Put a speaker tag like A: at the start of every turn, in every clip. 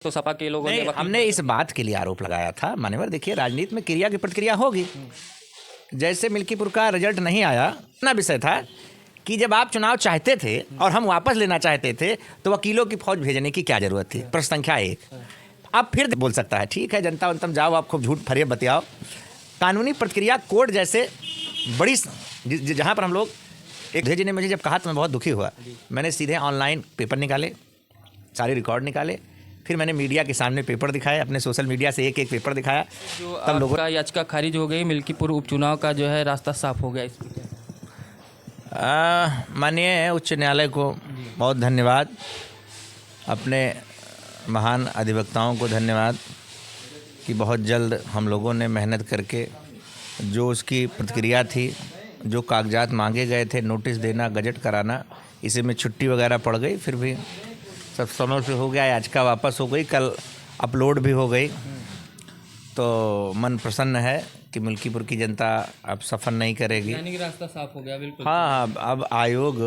A: तो सपा के लोगों ने
B: हमने इस बात के लिए आरोप लगाया था मान्यवर। देखिए, राजनीति में क्रिया की प्रतिक्रिया होगी। जैसे मिल्कीपुर का रिजल्ट नहीं आया, ना विषय था कि जब आप चुनाव चाहते थे और हम वापस लेना चाहते थे तो वकीलों की फौज भेजने की क्या जरूरत थी। प्रश्न संख्या 1। अब फिर बोल सकता है ठीक है, जनता वंतम जाओ, आप खूब झूठ फरेब बतियाओ। कानूनी प्रक्रिया कोर्ट जैसे बड़ी जहाँ पर हम लोग एक भेजे ने मुझे जब कहा तो मैं बहुत दुखी हुआ। मैंने सीधे ऑनलाइन पेपर निकाले, सारे रिकॉर्ड निकाले, फिर मैंने मीडिया के सामने पेपर दिखाए, अपने सोशल मीडिया से एक एक पेपर दिखाया।
A: तब लोगों का याचिका खारिज हो गई, मिल्कीपुर उपचुनाव का जो है रास्ता साफ हो गया।
B: माननीय उच्च न्यायालय को बहुत धन्यवाद, अपने महान अधिवक्ताओं को धन्यवाद कि बहुत जल्द हम लोगों ने मेहनत करके जो उसकी प्रतिक्रिया थी, जो कागजात मांगे गए थे, नोटिस देना, गजट कराना, इसी में छुट्टी वगैरह पड़ गई, फिर भी सब समय से हो गया। याचिका वापस हो गई, कल अपलोड भी हो गई। तो मन प्रसन्न है कि मिल्कीपुर की जनता अब सफ़र नहीं करेगी।
A: यानी कि रास्ता साफ हो गया बिल्कुल।
B: हाँ, अब आयोग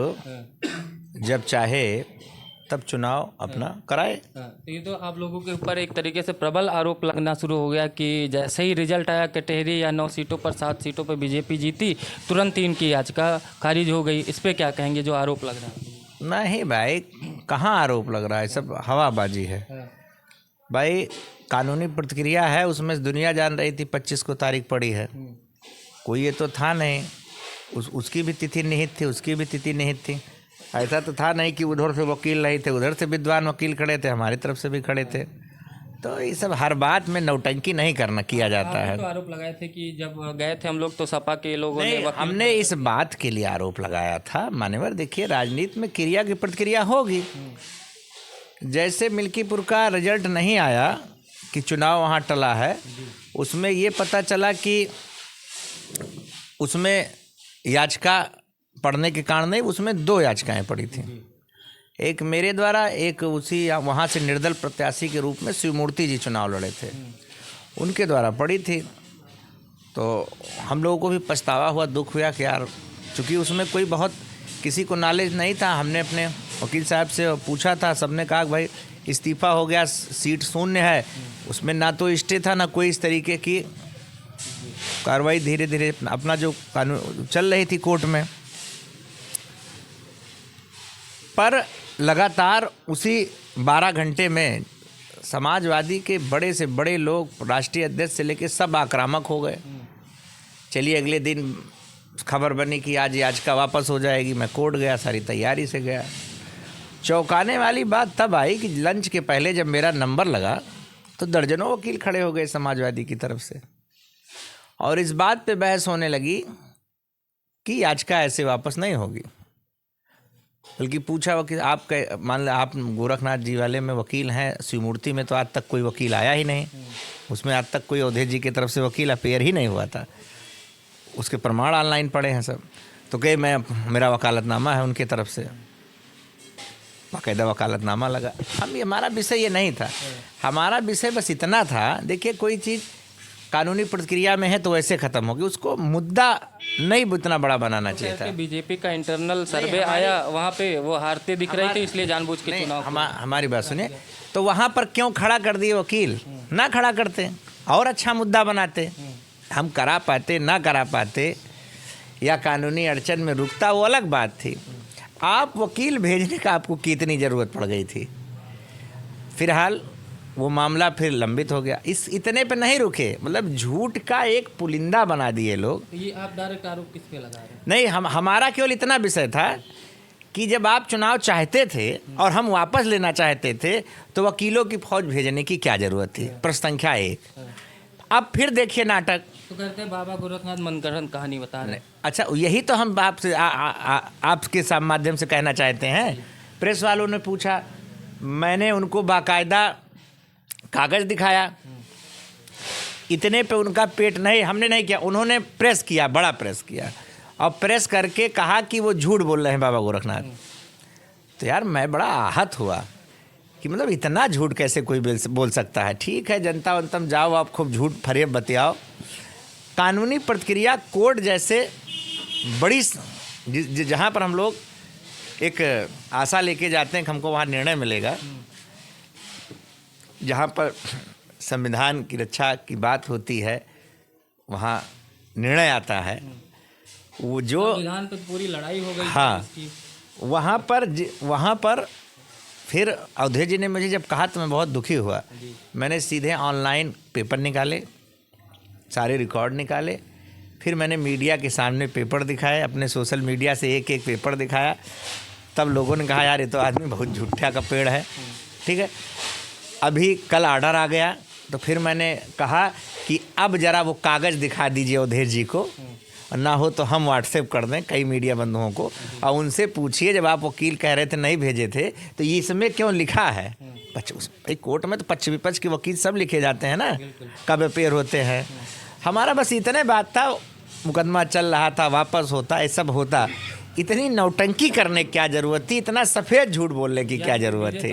B: जब चाहे तब चुनाव अपना कराए।
A: तो ये तो आप लोगों के ऊपर एक तरीके से प्रबल आरोप लगना शुरू हो गया कि जैसे ही रिजल्ट आया कटहरी या 9 सीटों पर 7 सीटों पर बीजेपी जीती, तुरंत ही इनकी याचिका खारिज हो गई। इस पर क्या कहेंगे जो आरोप लग रहा है? नहीं
B: भाई, कहाँ आरोप लग रहा है, सब हवाबाजी है भाई। कानूनी प्रतिक्रिया है, उसमें दुनिया जान रही थी 25 को तारीख पड़ी है। कोई ये तो था नहीं, उसकी भी तिथि निहित थी, उसकी भी तिथि निहित थी। ऐसा तो था नहीं कि उधर से वकील नहीं थे, उधर से विद्वान वकील खड़े थे, हमारी तरफ से भी खड़े थे। तो ये सब हर बात में नौटंकी नहीं करना किया जाता है।
A: तो आरोप लगाए थे कि जब गए थे हम लोग तो सपा के लोगों ने
B: हमने इस बात के लिए आरोप लगाया था मान्यवर। देखिए, राजनीति में क्रिया की प्रतिक्रिया होगी। जैसे मिल्कीपुर का रिजल्ट नहीं आया कि चुनाव वहाँ टला है, उसमें ये पता चला कि उसमें याचिका पढ़ने के कारण नहीं, उसमें 2 याचिकाएं पड़ी थी। एक मेरे द्वारा, एक उसी वहाँ से निर्दल प्रत्याशी के रूप में शिवमूर्ति जी चुनाव लड़े थे, उनके द्वारा पड़ी थी। तो हम लोगों को भी पछतावा हुआ, दुख हुआ कि यार, चूँकि उसमें कोई बहुत किसी को नॉलेज नहीं था। हमने अपने वकील साहब से पूछा था, सबने कहा भाई इस्तीफ़ा हो गया, सीट शून्य है, उसमें ना तो स्टे था ना कोई इस तरीके की कार्रवाई। धीरे धीरे अपना जो कानून चल रही थी कोर्ट में, पर लगातार उसी 12 घंटे में समाजवादी के बड़े से बड़े लोग, राष्ट्रीय अध्यक्ष से लेकर सब आक्रामक हो गए। चलिए, अगले दिन खबर बनी कि आज याचिका वापस हो जाएगी। मैं कोर्ट गया, सारी तैयारी से गया। चौंकाने वाली बात तब आई कि लंच के पहले जब मेरा नंबर लगा तो दर्जनों वकील खड़े हो गए समाजवादी की तरफ से, और इस बात पे बहस होने लगी कि याचिका ऐसे वापस नहीं होगी। बल्कि पूछा वकील, आप मान लो आप गोरखनाथ जी वाले में वकील हैं, शिवमूर्ति में तो आज तक कोई वकील आया ही नहीं, उसमें आज तक कोई अवधेश जी की तरफ से वकील अपेयर ही नहीं हुआ था। उसके प्रमाण ऑनलाइन पड़े हैं सब। तो कहे मेरा वकालतनामा है उनके तरफ से, बाकायदा वकालतनामा लगा। हमारा विषय ये नहीं था, हमारा विषय बस इतना था, देखिए कोई चीज़ कानूनी प्रक्रिया में है तो वैसे ख़त्म होगी, उसको मुद्दा नहीं इतना बड़ा बनाना चाहिए था।
A: बीजेपी का इंटरनल सर्वे आया, वहाँ पे वो हारते दिख रहे थे, इसलिए जानबूझ के चुनाव।
B: हमारी बात सुनिए, तो वहाँ पर क्यों खड़ा कर दिए वकील? ना खड़ा करते और अच्छा मुद्दा बनाते, हम करा पाते ना करा पाते, या कानूनी अड़चन में रुकता, वो अलग बात थी। आप वकील भेजने का आपको कितनी ज़रूरत पड़ गई थी? फिलहाल वो मामला फिर लंबित हो गया। इस इतने पे नहीं रुके, मतलब झूठ का एक पुलिंदा बना दिए लोग।
A: तो ये आप डायरेक्ट आरोप किस पे लगा रहे हैं?
B: नहीं, हमारा केवल इतना विषय था कि जब आप चुनाव चाहते थे और हम वापस लेना चाहते थे तो वकीलों की फौज भेजने की क्या ज़रूरत थी। प्रश्न संख्या 1। अब फिर देखिए नाटक।
A: तो कहते हैं बाबा गोरखनाथ मनगढ़ंत कहानी बता रहे हैं।
B: अच्छा, यही तो हम आपसे आपके माध्यम से कहना चाहते हैं। प्रेस वालों ने पूछा, मैंने उनको बाकायदा कागज़ दिखाया, इतने पे उनका पेट नहीं, हमने नहीं किया, उन्होंने प्रेस किया, बड़ा प्रेस किया, और प्रेस करके कहा कि वो झूठ बोल रहे हैं बाबा गोरखनाथ। तो यार मैं बड़ा आहत हुआ कि मतलब इतना झूठ कैसे कोई बोल सकता है। ठीक है, जनता वंतम जाओ, आप खूब झूठ फरेब बतियाओ। कानूनी प्रक्रिया कोर्ट जैसे बड़ी जहाँ पर हम लोग एक आशा लेके जाते हैं कि हमको वहाँ निर्णय मिलेगा, जहाँ पर संविधान की रक्षा की बात होती है वहाँ निर्णय आता है। वो जो
A: संविधान पे पूरी लड़ाई हो गई
B: हाँ,
A: इसकी।
B: वहाँ पर फिर अवधेश जी ने मुझे जब कहा तो मैं बहुत दुखी हुआ। मैंने सीधे ऑनलाइन पेपर निकाले, सारे रिकॉर्ड निकाले, फिर मैंने मीडिया के सामने पेपर दिखाए, अपने सोशल मीडिया से एक एक पेपर दिखाया। तब लोगों ने कहा यार ये तो आदमी बहुत झूठा का पेड़ है। ठीक है, अभी कल ऑर्डर आ गया तो फिर मैंने कहा कि अब ज़रा वो कागज़ दिखा दीजिए अवधेश जी को, ना हो तो हम व्हाट्सएप कर दें कई मीडिया बंधुओं को, और उनसे पूछिए जब आप वकील कह रहे थे नहीं भेजे थे तो ये इसमें क्यों लिखा है। भाई कोर्ट में तो पक्ष विपक्ष के वकील सब लिखे जाते हैं ना, कब अपेयर होते हैं। हमारा बस इतने बात था, मुकदमा चल रहा था, वापस होता, ये सब होता। इतनी नौटंकी करने की क्या ज़रूरत थी, इतना सफ़ेद झूठ बोलने की क्या ज़रूरत थी।